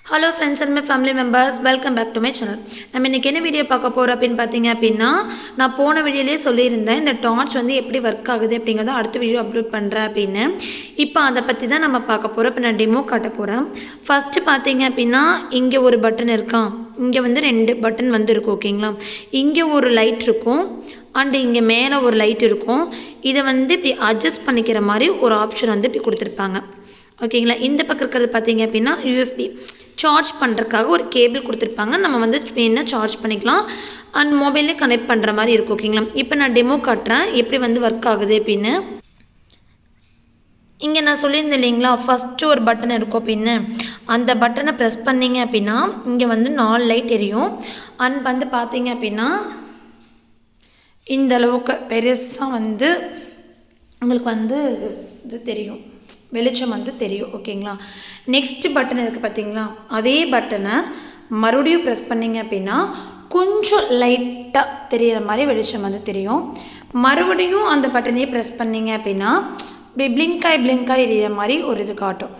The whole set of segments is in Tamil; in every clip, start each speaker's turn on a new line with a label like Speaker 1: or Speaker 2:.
Speaker 1: Hello friends and my family members, welcome back to my channel. நம்ம இன்றைக்கி என்ன வீடியோ பார்க்க போகிறோம் அப்படின்னு பார்த்தீங்க அப்படின்னா, நான் போன வீடியோலேயே சொல்லியிருந்தேன் இந்த டார்ச் வந்து எப்படி ஒர்க் ஆகுது அப்படிங்கிறத அடுத்த வீடியோ அப்லோட் பண்ணுறேன் அப்படின்னு. இப்போ அதை பற்றி தான் நம்ம பார்க்க போகிறோம். இப்போ நான் டெமோ காட்ட போகிறேன். ஃபஸ்ட்டு பார்த்தீங்க அப்படின்னா, இங்கே ஒரு பட்டன் இருக்கான், இங்கே வந்து 2 பட்டன் வந்து இருக்கும். ஓகேங்களா, இங்கே ஒரு லைட் இருக்கும் அண்டு இங்கே மேலே ஒரு லைட் இருக்கும். இதை வந்து இப்படி அட்ஜஸ்ட் பண்ணிக்கிற மாதிரி ஒரு ஆப்ஷன் வந்து இப்படி கொடுத்துருப்பாங்க. ஓகேங்களா, இந்த பக்கம் இருக்கிறது பார்த்தீங்க அப்படின்னா யூஎஸ்பி சார்ஜ் பண்ணுறதுக்காக ஒரு கேபிள் கொடுத்துருப்பாங்க. நம்ம வந்து வேணா சார்ஜ் பண்ணிக்கலாம் அண்ட் மொபைல்லே கனெக்ட் பண்ணுற மாதிரி இருக்கும். ஓகேங்களா, இப்போ நான் டெமோ காட்டுறேன் எப்படி வந்து ஒர்க் ஆகுது அப்படின்னு. இங்கே நான் சொல்லியிருந்தேன் இல்லைங்களா, ஃபஸ்ட்டு ஒரு பட்டன் இருக்கும் அப்படின்னு, அந்த பட்டனை ப்ரெஸ் பண்ணிங்க அப்படின்னா இங்கே வந்து 4 லைட் எரியும். அண்ட் வந்து பார்த்தீங்க அப்படின்னா இந்த அளவுக்கு பெருசாக வந்து உங்களுக்கு வந்து இது தெரியும், வெளிச்சம் வந்து தெரியும். ஓகேங்களா, நெக்ஸ்ட்டு பட்டன் இருக்குது பார்த்தீங்களா, அதே பட்டனை மறுபடியும் ப்ரெஸ் பண்ணிங்க அப்படின்னா கொஞ்சம் லைட்டாக தெரிகிற மாதிரி வெளிச்சம் வந்து தெரியும். மறுபடியும் அந்த பட்டனையே ப்ரெஸ் பண்ணிங்க அப்படின்னா இப்படி பிளிங்காய் எரியிற மாதிரி ஒரு இது காட்டும்.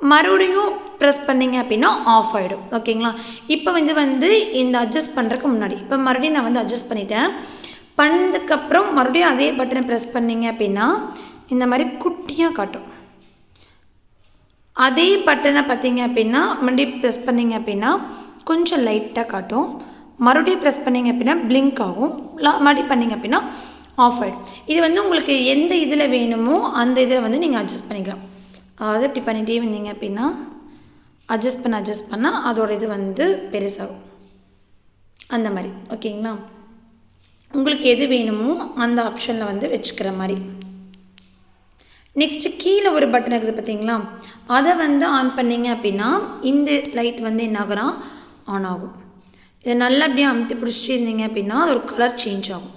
Speaker 1: மறுபடியும் ப்ரெஸ் பண்ணிங்க அப்படின்னா ஆஃப் ஆகிடும். ஓகேங்களா, இப்போ வந்து இந்த அட்ஜஸ்ட் பண்ணுறதுக்கு முன்னாடி இப்போ மறுபடியும் நான் வந்து அட்ஜஸ்ட் பண்ணிட்டேன். பண்ணதுக்கப்புறம் மறுபடியும் அதே பட்டனை ப்ரெஸ் பண்ணிங்க அப்படின்னா இந்த மாதிரி குட்டியாக காட்டும். அதே பட்டனை பார்த்தீங்க அப்படின்னா மறுபடியும் ப்ரெஸ் பண்ணிங்க அப்படின்னா கொஞ்சம் லைட்டாக காட்டும். மறுபடியும் ப்ரெஸ் பண்ணிங்க அப்படின்னா பிளிங்க் ஆகும். மறுபடியும் பண்ணிங்க அப்படின்னா ஆஃப் ஆகிடும். இது வந்து உங்களுக்கு எந்த இதில் வேணுமோ அந்த இதில் வந்து நீங்கள் அட்ஜஸ்ட் பண்ணிக்கலாம். அதாவது இப்படி பண்ணிகிட்டே வந்தீங்க அப்படின்னா அட்ஜஸ்ட் பண்ணால் அதோட இது வந்து பெருசாகும் அந்த மாதிரி. ஓகேங்களா, உங்களுக்கு எது வேணுமோ அந்த ஆப்ஷனில் வந்து வச்சுக்கிற மாதிரி. நெக்ஸ்ட்டு கீழே ஒரு பட்டன் இருக்குது பார்த்தீங்களா, அதை வந்து ஆன் பண்ணிங்க அப்படின்னா இந்த லைட் வந்து என்ன ஆகுறா ஆன் ஆகும். இதை நல்லா அப்படியே அமுத்தி பிடிச்சிட்டு இருந்தீங்க அப்படின்னா அது ஒரு கலர் சேஞ்ச் ஆகும்,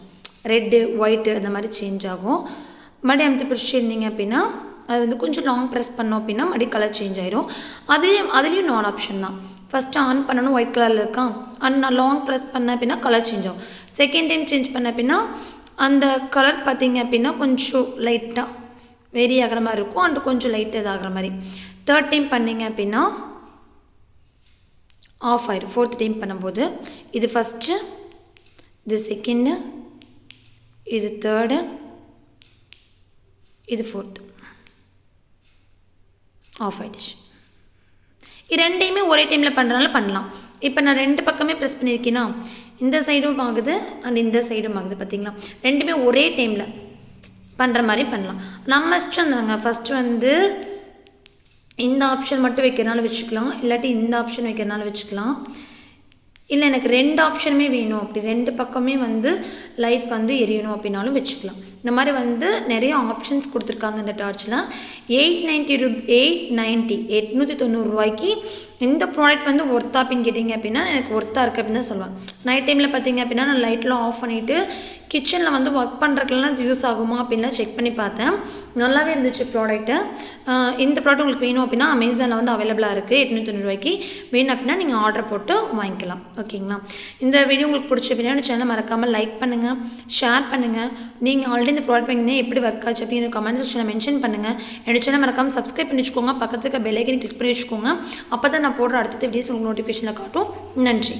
Speaker 1: ரெட்டு ஒயிட்டு அந்த மாதிரி சேஞ்ச் ஆகும். மறுபடியும் அமுத்தி பிடிச்சிட்டு இருந்தீங்க அப்படின்னா அது வந்து கொஞ்சம் லாங் ப்ரெஸ் பண்ணோம் அப்படின்னா மறுபடியும் கலர் சேஞ்ச் ஆகிடும். அதுலேயும் 4 ஆப்ஷன் தான். ஃபஸ்ட்டு ஆன் பண்ணணும், ஒயிட் கலரில் இருக்கான். அண்ட் நான் லாங் ப்ரெஸ் பண்ணேன் அப்படின்னா கலர் சேஞ்ச் ஆகும். செகண்ட் டைம் சேஞ்ச் பண்ண அப்படின்னா அந்த கலர் பார்த்தீங்க அப்படின்னா கொஞ்சம் லைட்டாக வேரி ஆகிற மாதிரி இருக்கும் அண்டு கொஞ்சம் லைட்டாக இதாகிற மாதிரி. தேர்ட் டைம் பண்ணிங்க அப்படின்னா ஆஃப் ஆகிடும். ஃபோர்த் டைம் பண்ணும்போது இது ஃபஸ்ட்டு, இது செகண்டு, இது தேர்டு, இது ஃபோர்த்து, ஆஃப் ஆகிடுச்சு. இது ரெண்டையுமே ஒரே டைமில் பண்ணுறதுனால பண்ணலாம். இப்போ நான் 2 பக்கமே ப்ரெஸ் பண்ணியிருக்கேன்னா இந்த சைடும் ஆகுது அண்ட் இந்த சைடும் ஆகுது. பார்த்தீங்களா, ரெண்டுமே ஒரே டைமில் பண்ணுற மாதிரி பண்ணலாம். நம்ம இஷ்டம் தாங்க. ஃபஸ்ட்டு வந்து இந்த ஆப்ஷன் மட்டும் வைக்கிறனால வச்சுக்கலாம், இல்லாட்டி இந்த ஆப்ஷன் வைக்கிறனால வச்சுக்கலாம். இல்லை எனக்கு 2 ஆப்ஷனுமே வேணும், அப்படி 2 பக்கமே வந்து லைட் வந்து எரியணும் அப்படின்னாலும் வச்சுக்கலாம். இந்த மாதிரி வந்து நிறைய ஆப்ஷன்ஸ் கொடுத்துருக்காங்க இந்த டார்ச்சில். 890 ரூபாய்க்கு இந்த ப்ராடக்ட் வந்து ஒர்த்தா அப்படின்னு கேட்டிங்க அப்படின்னா எனக்கு ஒர்த்தாக இருக்குது அப்படின்னு தான் சொல்லுவேன். நைட் டைமில் பார்த்தீங்க அப்படின்னா நான் லைட்லாம் ஆஃப் பண்ணிவிட்டு கிச்சனில் வந்து ஒர்க் பண்ணுறதுக்குலாம் அது யூஸ் ஆகுமா அப்படின்லாம் செக் பண்ணி பார்த்தேன். நல்லாவே இருந்துச்சு ப்ராடக்ட்டு. இந்த ப்ராடக்ட் உங்களுக்கு வேணும் அப்படின்னா அமேசானில் வந்து அவைலபிளாக இருக்குது. 890 ரூபாய்க்கு வேணும் அப்படின்னா நீங்கள் ஆர்டர் போட்டு வாங்கிக்கலாம். ஓகேங்களா, இந்த வீடியோ உங்களுக்கு பிடிச்ச வீடியோ சேனல் மறக்காமல் லைக் பண்ணுங்கள், ஷேர் பண்ணுங்கள். நீங்கள் ஆல்ரெடி இந்த ப்ராடக்ட் வாங்கினீங்க எப்படி ஒர்க் ஆச்சு அப்படின்னு கமெண்ட் செக்ஷனில் மென்ஷன் பண்ணுங்கள். என்னோட சேனல் மறக்காமல் சப்ஸ்கிரைப் பண்ணி வச்சுக்கோங்க, பக்கத்துக்கு பெல் ஐக்கனை கிளிக் பண்ணி வச்சுக்கோங்க. அப்போ தான் நான் போடுற அடுத்த வீடியோஸ் உங்களுக்கு நோட்டிஃபிகேஷனில் காட்டும். நன்றி.